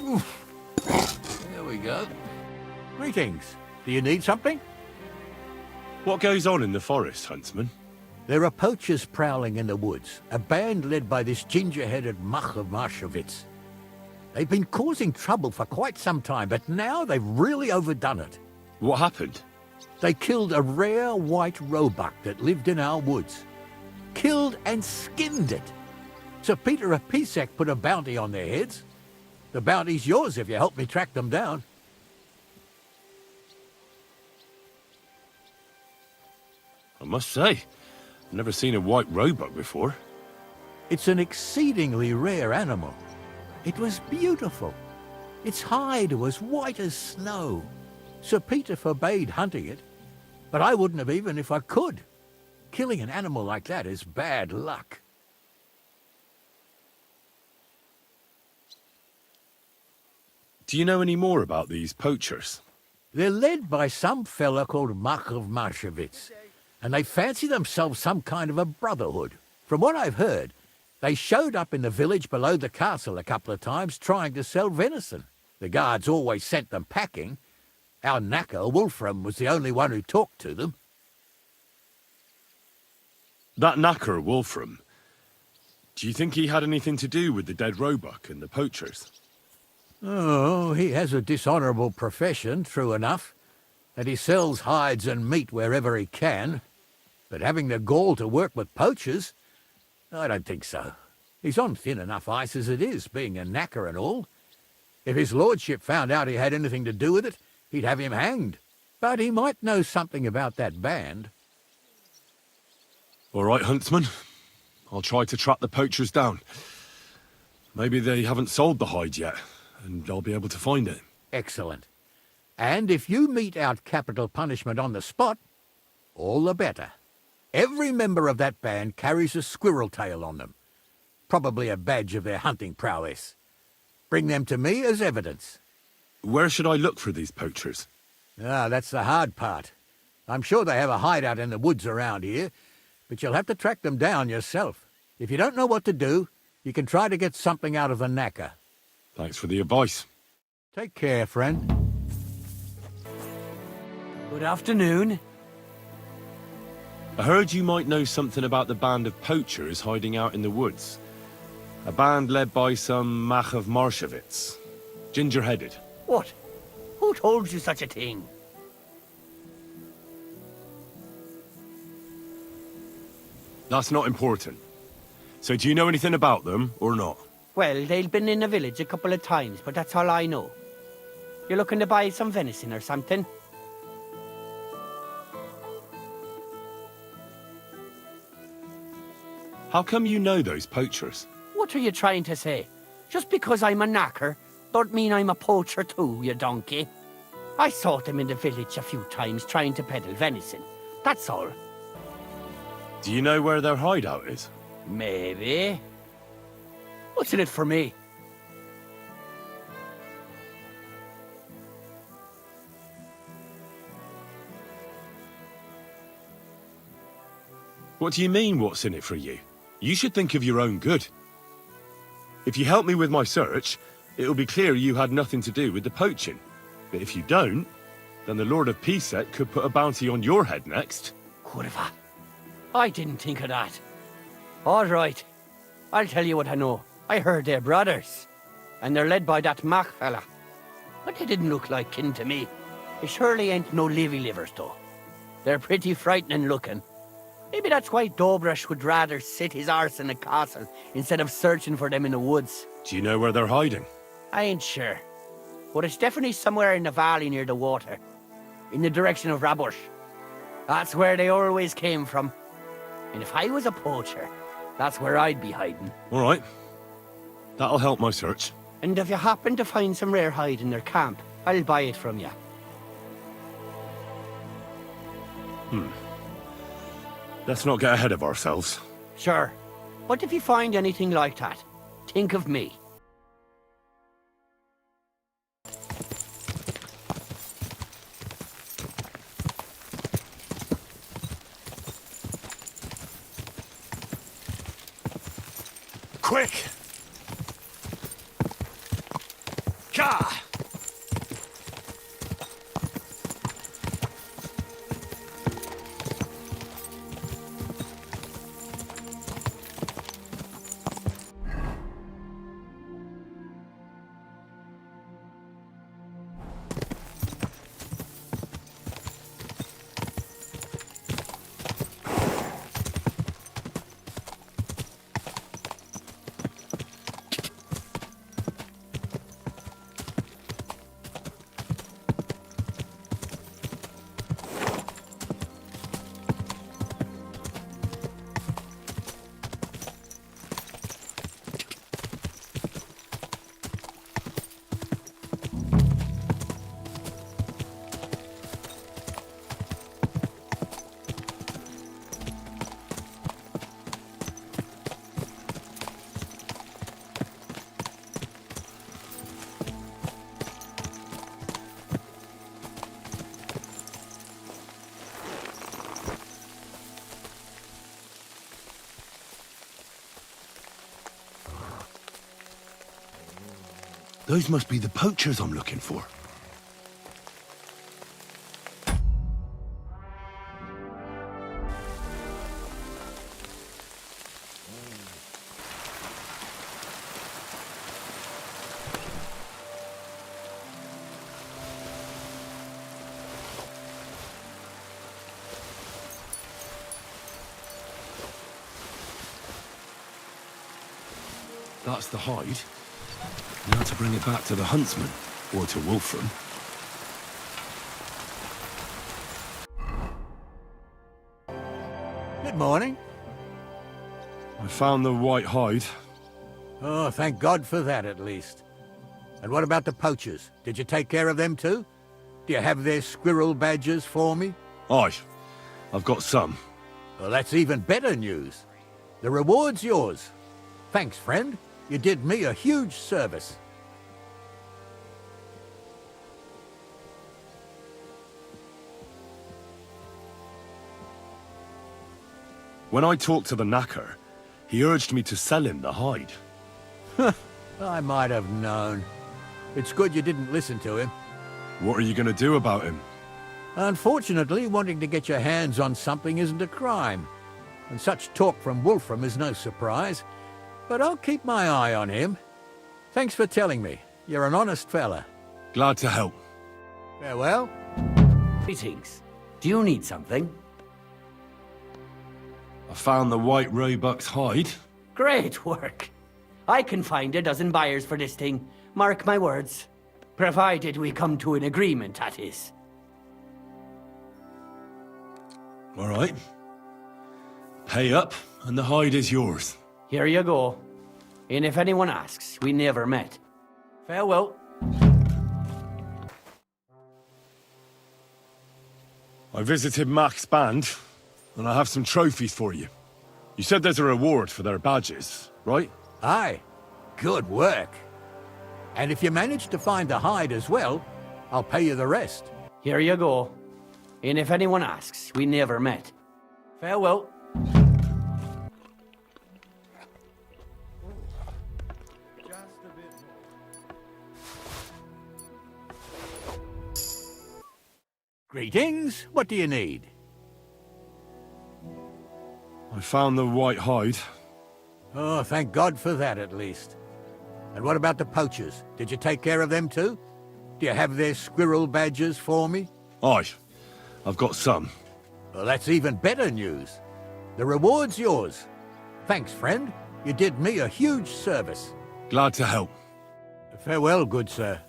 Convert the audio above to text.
There we go. Greetings. Do you need something? What goes on in the forest, Huntsman? There are poachers prowling in the woods, a band led by this ginger-headed muck of Marshowitz. They've been causing trouble for quite some time, but now they've really overdone it. What happened? They killed a rare white roebuck that lived in our woods. Killed and skinned it. Sir Peter of Pisek put a bounty on their heads. The bounty's yours if you help me track them down. I must say, I've never seen a white roebuck before. It's an exceedingly rare animal. It was beautiful. Its hide was white as snow. Sir Peter forbade hunting it, but I wouldn't have even if I could. Killing an animal like that is bad luck. Do you know any more about these poachers? They're led by some fella called Mark of Marshowitz, and they fancy themselves some kind of a brotherhood. From what I've heard, they showed up in the village below the castle a couple of times trying to sell venison. The guards always sent them packing. Our Knacker, Wolfram, was the only one who talked to them. That Knacker, Wolfram, do you think he had anything to do with the dead roebuck and the poachers? Oh, he has a dishonourable profession, true enough, and he sells hides and meat wherever he can. But having the gall to work with poachers, I don't think so. He's on thin enough ice as it is, being a Knacker and all. If his lordship found out he had anything to do with it, he'd have him hanged. But he might know something about that band. All right, Huntsman. I'll try to track the poachers down. Maybe they haven't sold the hide yet, and I'll be able to find it. Excellent. And if you mete out capital punishment on the spot, all the better. Every member of that band carries a squirrel tail on them. Probably a badge of their hunting prowess. Bring them to me as evidence. Where should I look for these poachers? Ah, that's the hard part. I'm sure they have a hideout in the woods around here, but you'll have to track them down yourself. If you don't know what to do, you can try to get something out of the Knacker. Thanks for the advice. Take care, friend. Good afternoon. I heard you might know something about the band of poachers hiding out in the woods. A band led by some Mach of Marshowitz. Ginger-headed. What? Who told you such a thing? That's not important. So do you know anything about them, or not? Well, they've been in the village a couple of times, but that's all I know. You're looking to buy some venison or something? How come you know those poachers? What are you trying to say? Just because I'm a Knacker, don't mean I'm a poacher too, you donkey. I saw them in the village a few times trying to peddle venison. That's all. Do you know where their hideout is? Maybe. What's in it for me? What do you mean, what's in it for you? You should think of your own good. If you help me with my search, it'll be clear you had nothing to do with the poaching. But if you don't, then the Lord of Pisek could put a bounty on your head next. Kurva. I didn't think of that. All right. I'll tell you what I know. I heard they're brothers. And they're led by that Mach fella. But they didn't look like kin to me. They surely ain't no livy livers, though. They're pretty frightening looking. Maybe that's why Dobrush would rather sit his arse in a castle instead of searching for them in the woods. Do you know where they're hiding? I ain't sure. But it's definitely somewhere in the valley near the water. In the direction of Rabush. That's where they always came from. And if I was a poacher, that's where I'd be hiding. All right. That'll help my search. And if you happen to find some rare hide in their camp, I'll buy it from you. Let's not get ahead of ourselves. Sure. But if you find anything like that, think of me. Quick! Ka! Those must be the poachers I'm looking for. That's the hide. Now to bring it back to the Huntsman, or to Wolfram. Good morning. I found the white hide. Oh, thank God for that, at least. And what about the poachers? Did you take care of them too? Do you have their squirrel badges for me? Aye, I've got some. Well, that's even better news. The reward's yours. Thanks, friend. You did me a huge service. When I talked to the Knacker, he urged me to sell him the hide. I might have known. It's good you didn't listen to him. What are you going to do about him? Unfortunately, wanting to get your hands on something isn't a crime. And such talk from Wolfram is no surprise. But I'll keep my eye on him. Thanks for telling me. You're an honest fella. Glad to help. Farewell. Greetings. Do you need something? I found the white Roebuck's hide. Great work. I can find a dozen buyers for this thing. Mark my words. Provided we come to an agreement, that is. All right. Pay up, and the hide is yours. Here you go. And if anyone asks, we never met. Farewell. I visited Mac's band, and I have some trophies for you. You said there's a reward for their badges, right? Aye. Good work. And if you manage to find the hide as well, I'll pay you the rest. Here you go. And if anyone asks, we never met. Farewell. Greetings. What do you need? I found the white hide. Oh, thank God for that, at least. And what about the poachers? Did you take care of them too? Do you have their squirrel badges for me? Aye, I've got some. Well, that's even better news. The reward's yours. Thanks, friend. You did me a huge service. Glad to help. Farewell, good sir.